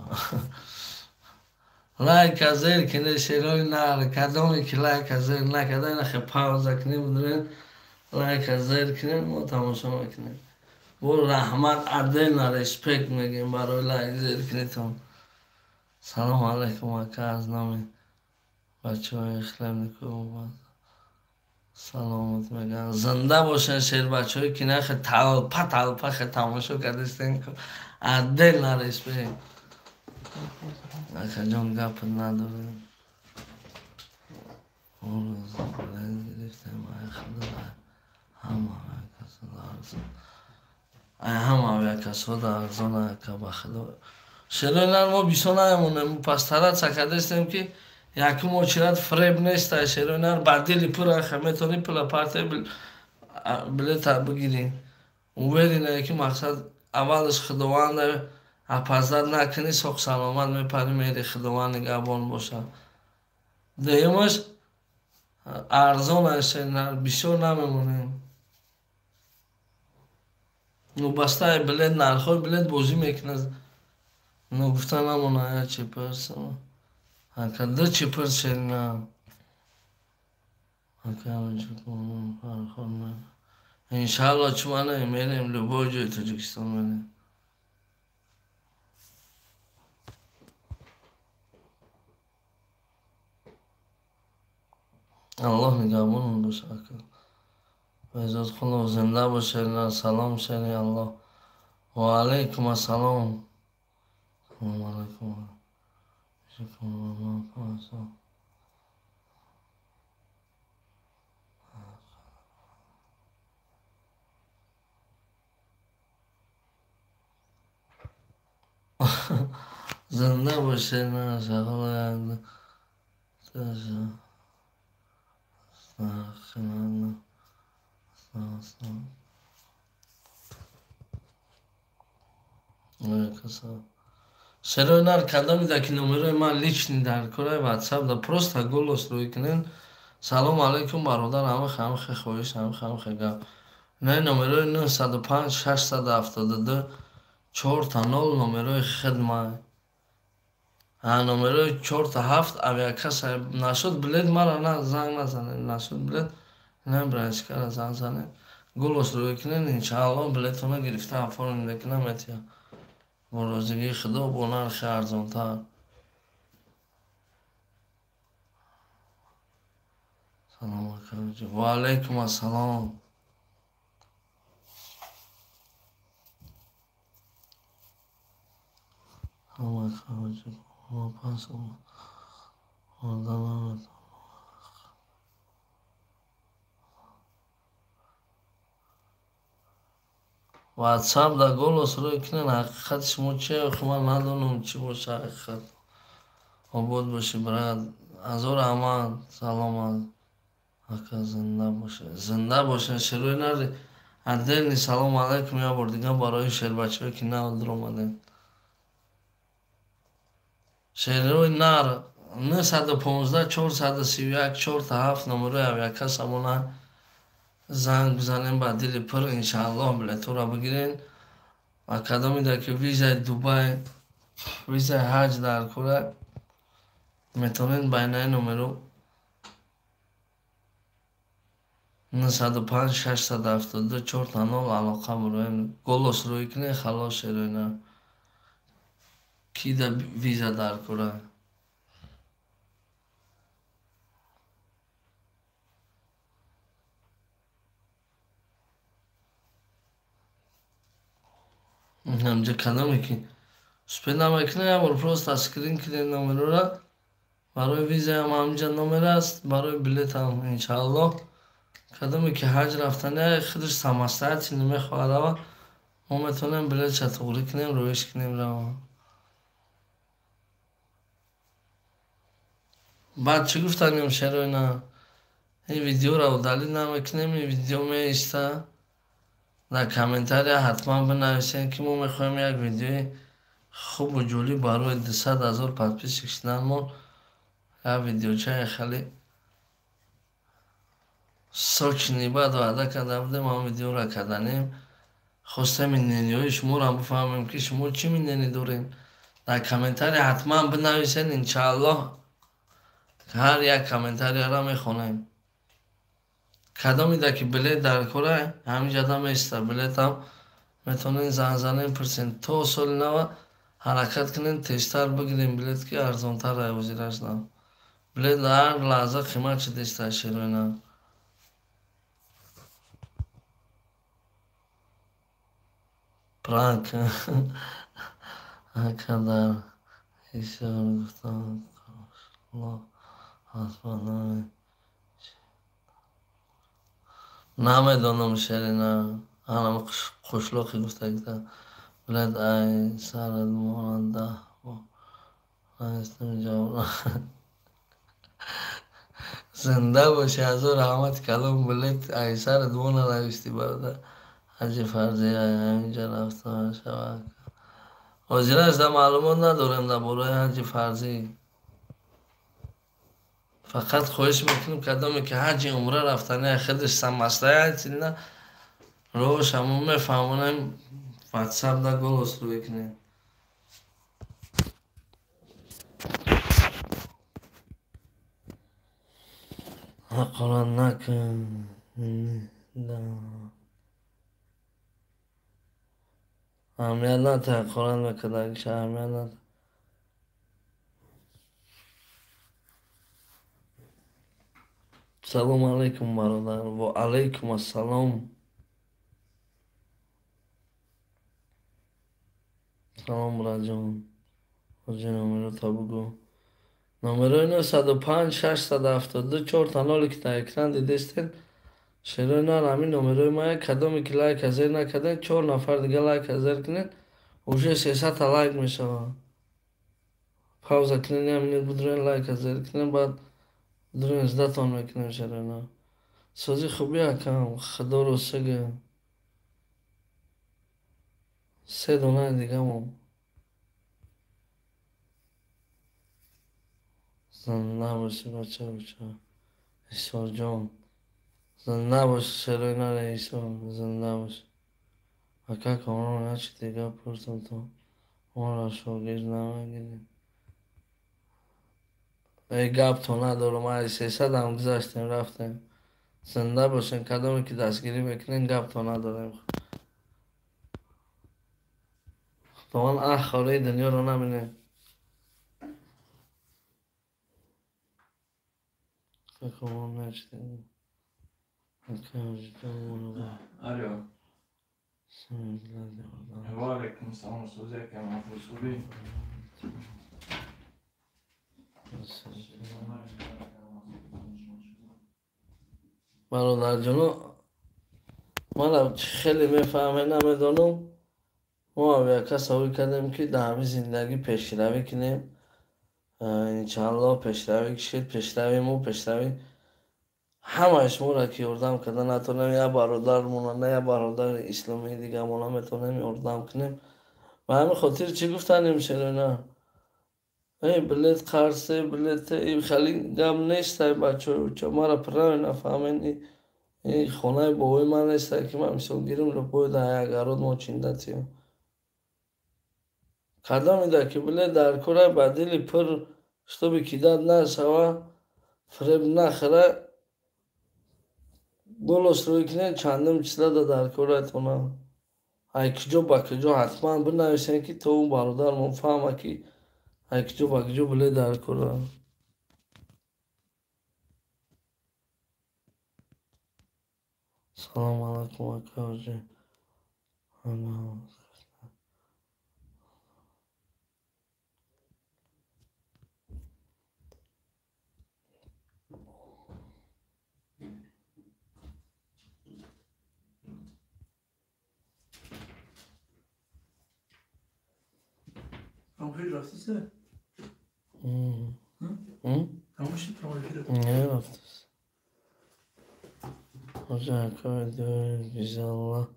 لایک ازیر کنه شیرای نر کدامی که لایک ازیر نکده این خیلی پاوز کنیم بدونین لایک ازیر کنین ما تماشا میکنیم بو رحمت عدل رسپیکت میگیم برای لایک زیر کنیتون سلام علیکم اکا از نامی بچه های اخلیم نکو سلامت میگن زنده باشن شیر بچه های که نخی تلپه خیلی تماشا کردستین که عدل رسپیکت اکا جان گپ نداره اون روز بلند گرفتیم همه کسا در ارزان که بخدا شلوی نر ما بیسا نایمونیم پسترات سکدستیم که یکی موچیرات فریب نیست شلوی نر بردیلی پر خمیتونی پلا پارتی بلیت بگیرین اون برین یکی مقصد اولش خداوند اپازداد نکنی سخ سلامت میپری میری خداوند نگهبان باشه دیمش ارزان است نه بسیار نمیمونیم نو بسته بلیت نرخوی بلیت بازی میکنه نو گفتن نمونه چی پرس هکرده چی پرس شد نه هکرده چی کنم فرخور نه انشاءالله چمانه میریم لبای جای تاجیکستان میریم الله نگهبان باشه اکا به اجاز خدا زنده باشه سلام شنی الله و علیکم السلام سلام علیکم زنده باشه نه شغل چرا اینا کدام میده که نمره من لیچنی در کره واتساپ دا پروستا گلوس روی کنین سلام علیکم برادر همه خواهش همه گم نه نمره 905 672 4 تا 0 نمره خدمت نمره 4 تا 7 اویا کس نشد بلد مرا نه زنگ نزنه نشد بلد نه برایش کرده زنگ زنه گلوس روی کنین انشاءالله بلدتونه گرفته افران نکنم اتیا روزگی خدا با نرخ ارزانتر سلام علیکم و علیکم السلام سلام علیکم واتساپ در گلوس روی کنین حقیقت شما چیه خب من ندونم چی باشه حقیقت آباد باشی برای هزار امان سلام اکا زنده باشه شروع نری عدل سلام علیکم یا بردیگه برای شیر بچه که نه در اومده شروع نر 915 431 4 تا 7 نمره او یک کس همونه زنگ بزنیم با دل پر انشاءالله بلیتو را بگیرین و کدامی در که ویزای دوبای ویزای حج در کره میتونین بینه نمرو 905 672 4 تا 0 علاقه بروین گلوس روی کنه خلاص شروع نر کی در ویزا در کره همجا کدامی که سپید نمیکنه یا برپروست اسکرین کنین نمره را برای ویزا هم همجا نمره است برای بلیت هم انشاءالله کدامی که حج رفتنه خودش سمستعتی نمیخواه رو ما میتونیم بلیت چطوری کنیم رویش کنیم رو بعد چی گفتنیم شروع اینا این ویدیو رو دلیل نمیکنیم این ویدیو میشته در کامنتاری حتما بنویسین که ما میخوایم یک ویدیو خوب و جولی برای 200,000 پادپیس کشیدن ما یک ویدیو چه خیلی ساکنی بعد وعده کرده بودیم ما ویدیو را کردنیم خواسته میدنی های شما را بفهمیم که شما چی میدنی دارین در کامنتاری حتما بنویسین انشاءالله هر یک کامنتاری را میخونیم کدامی ده که بلیت در کره همین جدا میسته بلیت هم میتونین زنگ زنین پرسین تو سال نو حرکت کنین تشتر بگیرین بلیت که ارزانتر رای وزیرش نو بلیت هر لحظه قیمت چه دیسته شروع نو پرانک در ایشان گفتم الله حسبانه نمیدانم شرینا هم خوشلاقی گفته گفته بلد ای سرد ماننده نایستم جواب زنده باشه از او رحمت کلام بلد ای سرد ماننده نوشتی برده حجی فرضی ای همینجا رفتم شود وزیرش در معلومات ندارم در برای حجی فرضی فقط خواهش میکنیم کدامی که حج عمره رفتنه خودش سمسته نه روش همون میفهمونم واتساپ در گلوس رو بکنیم قرآن نکن اهمیت نده قرآن بکده که اهمیت نده салом алейкум бародар. Ва алейкум ассалом. салом браҷон. ҳоҷи номеро та бугӯ. Номерои 905 672 4 таноли ки дар экран дидестед. Шерои нар ҳамин номерои мая. Кадоме ки лайк азер накардед, 4 нафар дига лайк азер кунед. Уже 300 лайк мешавад. Пауза кунед, ҳамин будурен лайк азер кунед, баъд будурен издатон мекунем шерои нар. Сози хуби акам, худо ростиге. 3 донаи дигамон. Занда боши бача бача. Исоҷон. Занда боши шерои нар Исо. Занда боши. Ака камрон ҳачи дига пурсам то. Онро шогирд намегиред. Гап то надорам. Ай 300 ҳам гузаштем рафтем. Занда бошен. Кадоме ки дастгирӣ мекунем гап то надорем. Худованд ахвалаи дунёро набинем. Alo. Aleyküm selam. Sözü Kemal Fusubi. برادرجانو من خیلی میفهمه نمیدانم ما یک تصور کردیم که در همین زندگی پیشروی کنیم انشالله پیشروی کشید پیشروی مو پیشروی همهش مو را که یردم کردن نتونیم یا برادرمون نه یا برادر اسلامی دیگه مون میتونیم یردم کنیم و همین خاطر چی گفتنیم شده نه ای بلیت خرسه بلیت ای خیلی گم نیست بچه ما را پرای نفهمین ای خانه بابای من نیست که من مثال گیرم رو باید یک اراد ما چینده تیم قدم میده که بلیت در کره بدیلی پر شتوبی کیداد نشوه فریب نخره گلوش روی کنه چندم چیزا در کره تونه ای کجا با کجا حتما بنویسین که تو اون برادر من فهمه که ای کجا با کجا بلیت در کره سلام علیکم اکاجی Tamam rastise. Tamam işte tamam. Ne raftız? Hocam kaydı güzel.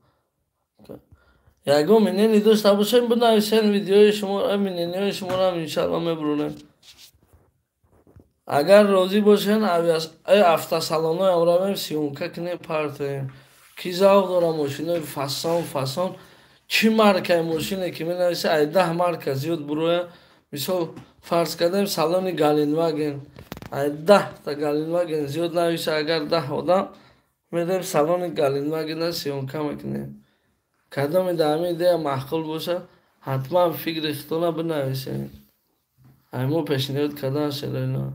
یگو منینی دوست باشین بنویسین ویدیوی شما منینی شما را انشالله میبرونیم اگر راضی باشین ای هفته سالانه امرا سیونکه کنیم پرتیم کی ذوق داره ماشین فسان چی مارکه ماشینه که مینویسه ای 10 مارکه زیاد بروه مثال فرض کردیم سالن گالینواگن ای 10 تا گالینواگن زیاد نویسه اگر 10 آدم میدیم سالن گالینواگن سیونکه میکنیم کدام دامی ایده معقول باشه حتما فکر اختونه بنویسین همو پیشنهاد کردن شده اینا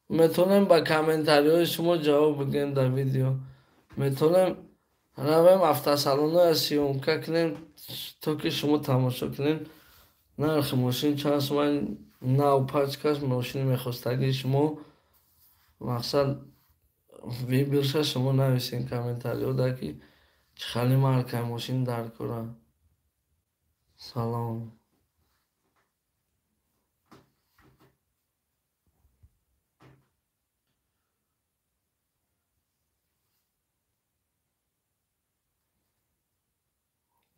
میتونیم با کامنتاری های شما جواب بگیم در ویدیو میتونیم رویم هفته سالانه سیونکه کنیم تا که شما تماشا کنین نرخ ماشین چند سومن 95 کس ماشین میخواستگی شما مقصد بیرشه شما نویسین کامنتاری ها که خیلی مارکه ماشین در کره سلام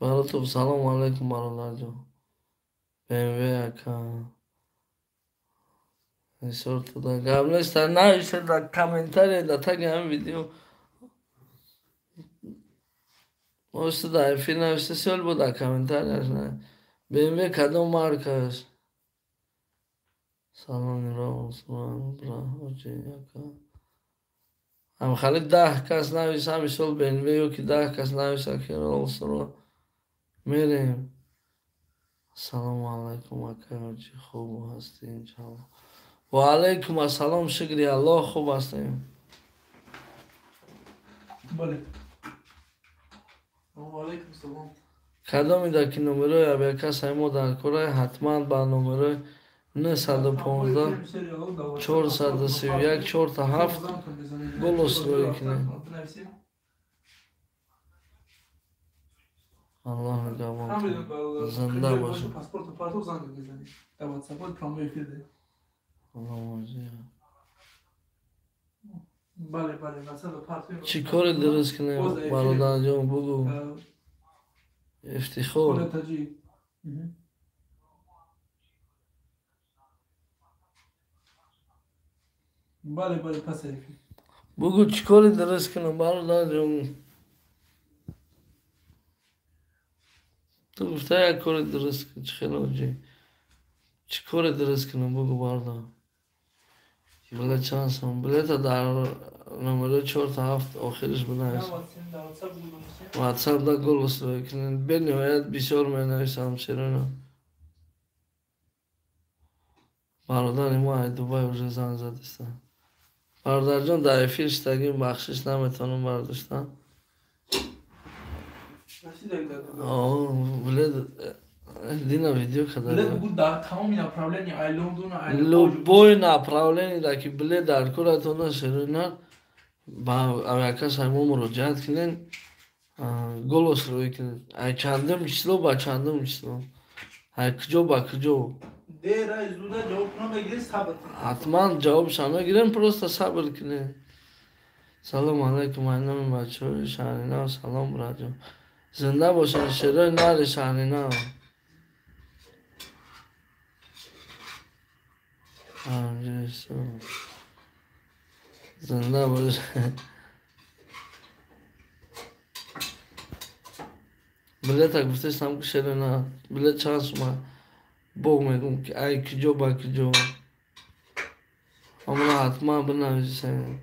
براتون سلام علیکم برادر جان BMW اکا ایسورتو دا گم نیست نویسه در کامنتاری در تگ هم ویدیو موسته در ایفی نویسته سیال بود در کامنتاری هست نه BMW کدام مارک هست سلام نیرا مسلمان برا حجی اکا هم خیلی 10 کس نویسه همی سال BMW یو که 10 کس نویسه که رو میریم سلام علیکم اکا حجی خوب هستی انشاءالله و علیکم السلام شکری الله خوب هستیم. بله. و علیکم السلام. کدام در که نمره ابیکس ما در کره حتما با نمره 915 431 47 گل اصلایی کنه. الله نگهبان زنده باشه. پاسپورت پارتو زنگ بزنید. در واتساپ پرومو فرده. الله موجیه. بله مثلا پارتو چی کار درست کنه برادر جان بگو. افتخار. بله پس بگو چی کار درست کنه برادر جان. تو گفته یک کار درست کن چه خیلی آجی. چی کار درست کنم بگو برادر. بله چند سم بله تا در نمره 4 تا 7 آخرش بنویسم. واتساپ دا گل اصلاحی کنین. به نهایت بسیار می نویسم چرا برادر ما دوبای وجه زنگ زدستن. برادر جان در افیر شتگیم بخشش نمیتونم برداشتم. بله دینا ویدیو کده لوبوی направление да ки биле дар коратона шерина ба авякас ҳаймо муроҷиат кинен голос рӯй кинен ай чандум число ба чандум число ай куҷо ба куҷо ҳатман ҷавобшон мегирем просто сабр кинен. салом алайкум айноми бачаҳои шаҳринав салом браҷон зинда бошед шерои нари шаҳринав. زنده باشه. بلیت گفتش هم که شده نه بلیت چند شما باگ میگم که ای کجا با کجا امنا حتما بنویسیم.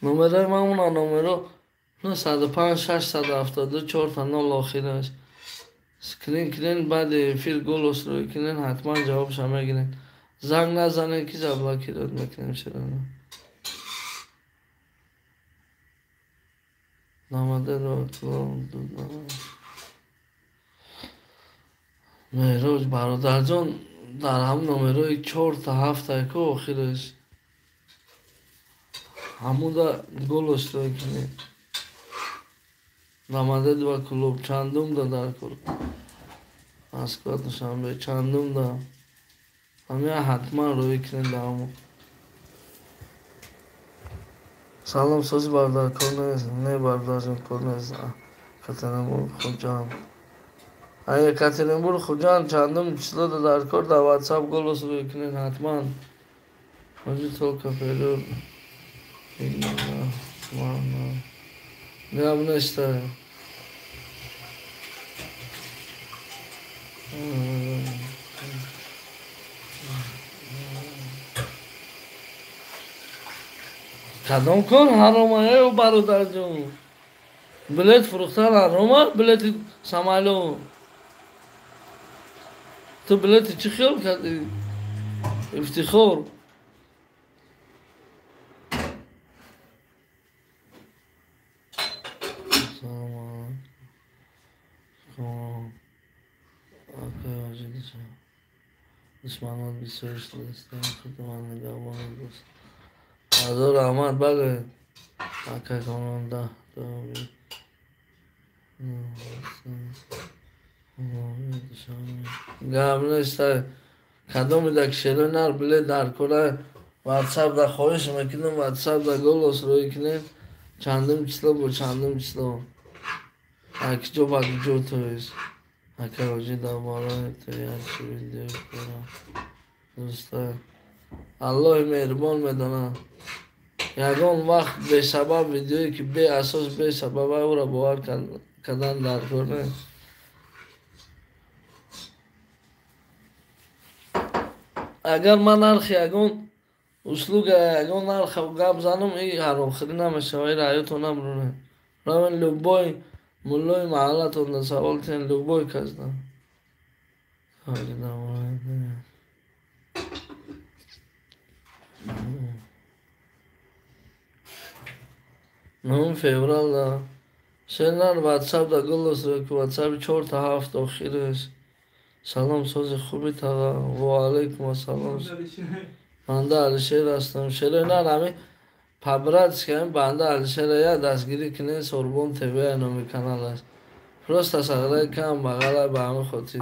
نمره ما اونا نمره 905 672 4 تا 0 آخرش سکرین بعد افیر گل اصلاحی کنین حتما جوابش هم میگیرین. زنگ نزنین که زبلاکی رد میکنیم چرا نه. نامده رو اطلاع مهراج برادر جان در هم نمره 4 تا 7 که آخرش همون دا گل اصلاحی کنین. نامده دو کلوب چندم دا در کل اسکات شنبه چندم دا همه حتما روی کنین دا همون. سلام سوزی بردار کار نیست نه بردار جان کار نیست کترینبور خود جان اگه کترینبور خود جان چندم چطور دا در کار دا واتساپ گلوس روی کنین حتما مجھے تو کپیلور نه اب نشتا ہے کدام کن حرامه و برادر جون بلیت فروختن حرامه بلیت سمالو تو بلیت چی خیال کردی افتخار دشمنان بیسویش دستان خودمان نگهبان دوست حضور احمد بله اکه کنان ده گم نیسته کدام دک شیره نر بله در کنه واتساپ ده خواهش میکنم واتساپ ده گل اصلاحی کنیم چندم چسلو با چندم چسلو اکی جو با جو تویست اکه روزی در بارای تیار چی ویدیو کنم دوسته الله مهربان میدانه یگان وقت به سبب ویدیویی که به اساس به سبب او را باور کردن در کنه اگر من نرخ یگان اسلوگ یگان نرخ گپ زنم این حرام خری نمیشه و این رایتون نمرونه رامن لوبای ملوی محلتون در سوال تین لوبای کردن حالی نماینده 9 فevral شنر واتساپ دا گلوس رو که واتساپ 4 تا 7 آخرش سلام سوز خوبی تا و علیکم السلام بنده علیشیر هستم شروع نه نمی پبرادش که بنده علیشیر یا دستگیری کنه سوربون تیوی نومی کانال است پروست سغره کم بغل به همه خاطر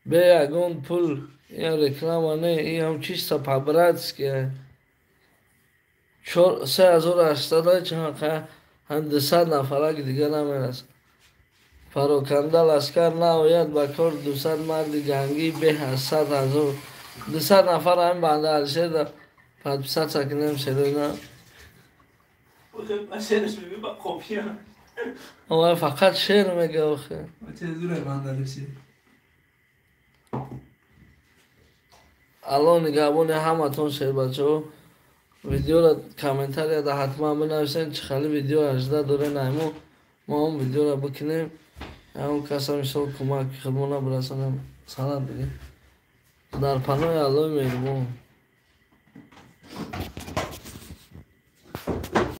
به یکون پول یا رکلام نه این هم چیستا پبرادش که 3800 چند هم 200 نفره دیگه نمیرسه پراکنده لشکر نباید به کار 200 مرد جنگی به 800,000 200 نفر هم بنده علیشه در 500 سکنیم شده نه بخیر شعرش میگه با کپی اما فقط شعر میگه آخه چه زوره بنده علیشه الان نگهبان همه تون شعر بچه ها ویدیو را کامنتر یا در حتما بنویسین چه خیلی ویدیو 18 داره نیمو ما هم ویدیو را بکنیم همون کس هم ایشال کمک خدمانه برسانم سند دیگه در پناه الله میرمون